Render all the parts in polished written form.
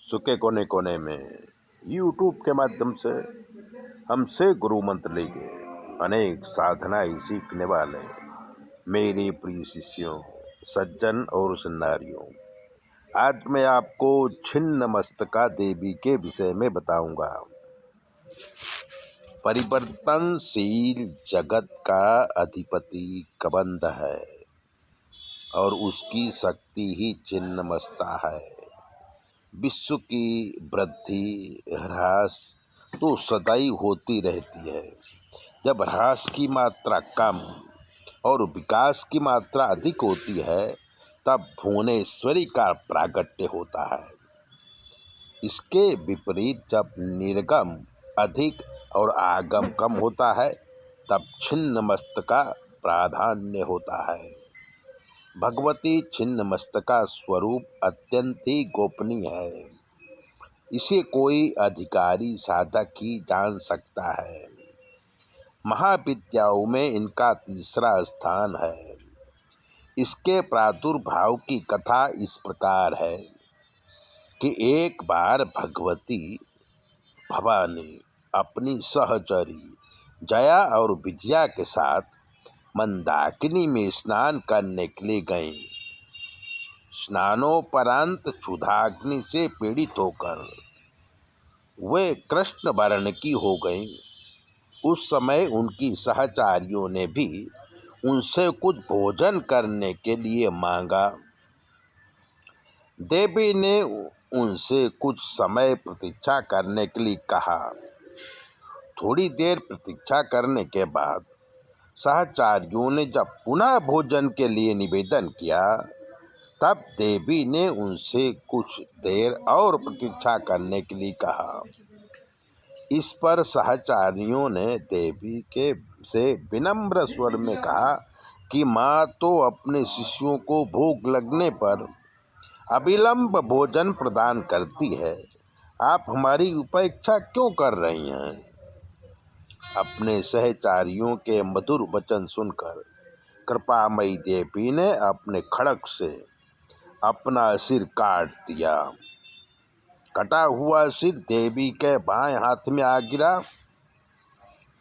विश्व के कोने कोने में यूट्यूब के माध्यम से हमसे गुरु मंत्र लेके अनेक साधनाएं सीखने वाले मेरे प्रिय शिष्यों, सज्जन और सुन्नारियों, आज मैं आपको छिन्न मस्तका देवी के विषय में बताऊंगा। परिवर्तनशील जगत का अधिपति कबंध है और उसकी शक्ति ही छिन्न मस्ता है। विश्व की वृद्धि ह्रास तो सदैव होती रहती है। जब ह्रास की मात्रा कम और विकास की मात्रा अधिक होती है, तब भुवनेश्वरी का प्रागट्य होता है। इसके विपरीत जब निर्गम अधिक और आगम कम होता है, तब छिन्न मस्तका प्राधान्य होता है। भगवती छिन्न मस्तका स्वरूप अत्यंत ही गोपनीय है। इसे कोई अधिकारी साधक ही जान सकता है। महाविद्याओं में इनका तीसरा स्थान है। इसके प्रादुर्भाव की कथा इस प्रकार है कि एक बार भगवती भवानी अपनी सहचरी जया और विजया के साथ मंदाकिनी में स्नान करने के लिए गईं। स्नानोपरांत क्षुधाग्नि से पीड़ित होकर वे कृष्ण वर्ण की हो गईं। उस समय उनकी सहचारियों ने भी उनसे कुछ भोजन करने के लिए मांगा। देवी ने उनसे कुछ समय प्रतीक्षा करने के लिए कहा। थोड़ी देर प्रतीक्षा करने के बाद सहचारियों ने जब पुनः भोजन के लिए निवेदन किया, तब देवी ने उनसे कुछ देर और प्रतीक्षा करने के लिए कहा। इस पर सहचारियों ने देवी के से विनम्र स्वर में कहा कि माँ तो अपने शिष्यों को भूख लगने पर अविलंब भोजन प्रदान करती है, आप हमारी उपेक्षा क्यों कर रही हैं? अपने सहचारियों के मधुर वचन सुनकर कृपामयी देवी ने अपने खड्ग से अपना सिर काट दिया। कटा हुआ सिर देवी के बाएं हाथ में आ गिरा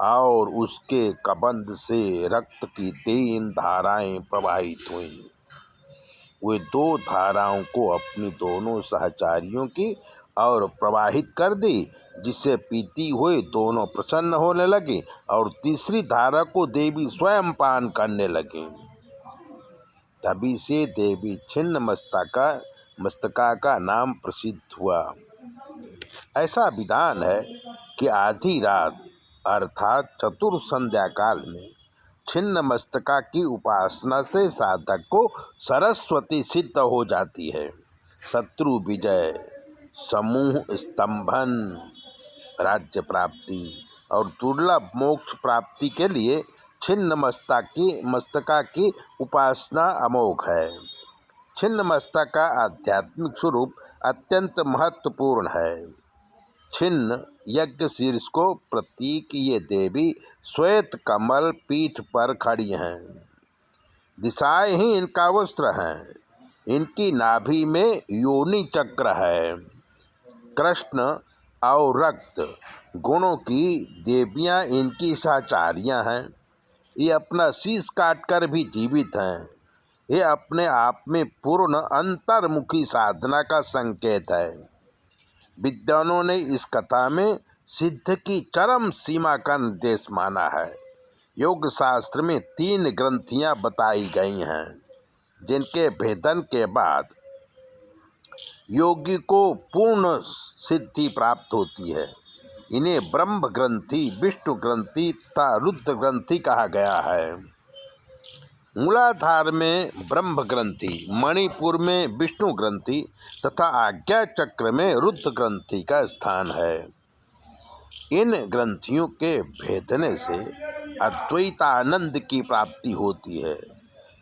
और उसके कबंध से रक्त की 3 धाराएं प्रवाहित हुईं। वे 2 धाराओं को अपनी दोनों सहचारियों की और प्रवाहित कर दी, जिसे पीती हुई दोनों प्रसन्न होने लगी और तीसरी धारा को देवी स्वयं पान करने लगी। तभी से देवी छिन्न मस्तका का नाम प्रसिद्ध हुआ। ऐसा विधान है कि आधी रात अर्थात चतुर संध्या काल में छिन्न मस्तका की उपासना से साधक को सरस्वती सिद्ध हो जाती है। शत्रु विजय, समूह स्तंभन, राज्य प्राप्ति और दुर्लभ मोक्ष प्राप्ति के लिए छिन्न मस्तका की उपासना अमोघ है। छिन्न मस्तका का आध्यात्मिक स्वरूप अत्यंत महत्वपूर्ण है। छिन्न यज्ञ शीर्ष को प्रतीक ये देवी श्वेत कमल पीठ पर खड़ी हैं। दिशाएं ही इनका वस्त्र हैं। इनकी नाभि में योनि चक्र है। कृष्ण और रक्त गुणों की देवियां इनकी सहचारियां हैं। ये अपना शीश काटकर भी जीवित हैं। ये अपने आप में पूर्ण अंतर्मुखी साधना का संकेत है। विद्वानों ने इस कथा में सिद्ध की चरम सीमा का निर्देश माना है। योग शास्त्र में 3 ग्रंथियां बताई गई हैं, जिनके भेदन के बाद योगी को पूर्ण सिद्धि प्राप्त होती है। इन्हें ब्रह्म ग्रंथि, विष्णु ग्रंथि तथा रुद्र ग्रंथि कहा गया है। मूलाधार में ब्रह्म ग्रंथि, मणिपुर में विष्णु ग्रंथि तथा आज्ञा चक्र में रुद्र ग्रंथि का स्थान है। इन ग्रंथियों के भेदने से अद्वैतानंद की प्राप्ति होती है।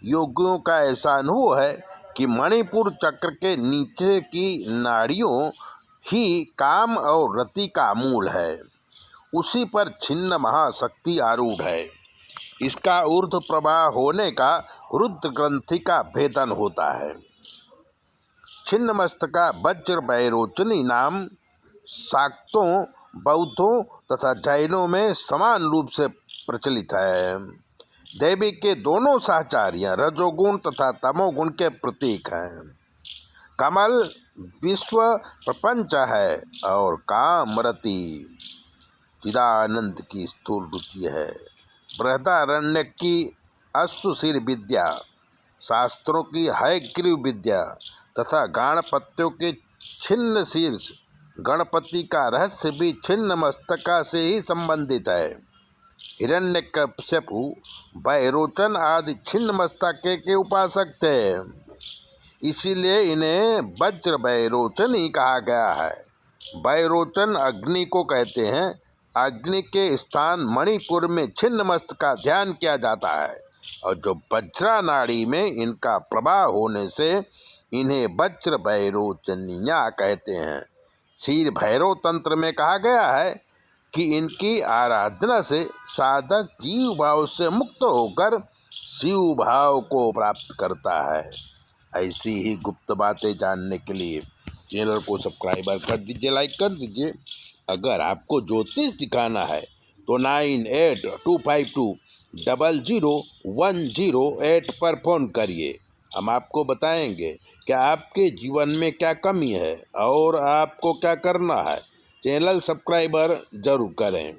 योगियों का ऐसा अनुभव है कि मणिपुर चक्र के नीचे की नाड़ियों ही काम और रति का मूल है। उसी पर छिन्न महाशक्ति आरूढ़ है। इसका ऊर्ध्व प्रवाह होने का रुद्र ग्रंथि का भेदन होता है। छिन्नमस्तका वज्र वैरोचनी नाम शाक्तों, बौद्धों तथा जैनों में समान रूप से प्रचलित है। देवी के दोनों सहचारियां रजोगुण तथा तमोगुण के प्रतीक हैं। कमल विश्व प्रपंच है और कामरति चिदानंद की स्थूल रुचि है। बृहदारण्यक की अश्वशीर विद्या, शास्त्रों की हयग्रीव विद्या तथा गणपत्यों के छिन्न शीर्ष गणपति का रहस्य भी छिन्न मस्तका से ही संबंधित है। हिरण्यकश्यपु, वैरोचन आदि छिन्न मस्तके के उपासक थे, इसीलिए इन्हें वज्र वैरोचनी कहा गया है। वैरोचन अग्नि को कहते हैं। अग्नि के स्थान मणिपुर में छिन्न मस्त का ध्यान किया जाता है और जो वज्रा नाड़ी में इनका प्रवाह होने से इन्हें वज्र वैरोचनिया कहते हैं। क्षीर भैरव तंत्र में कहा गया है कि इनकी आराधना से साधक जीव भाव से मुक्त होकर शिव भाव को प्राप्त करता है। ऐसी ही गुप्त बातें जानने के लिए चैनल को सब्सक्राइब कर दीजिए, लाइक कर दीजिए। अगर आपको ज्योतिष दिखाना है तो 9825200108 पर फ़ोन करिए। हम आपको बताएंगे कि आपके जीवन में क्या कमी है और आपको क्या करना है। चैनल सब्सक्राइबर जरूर करें।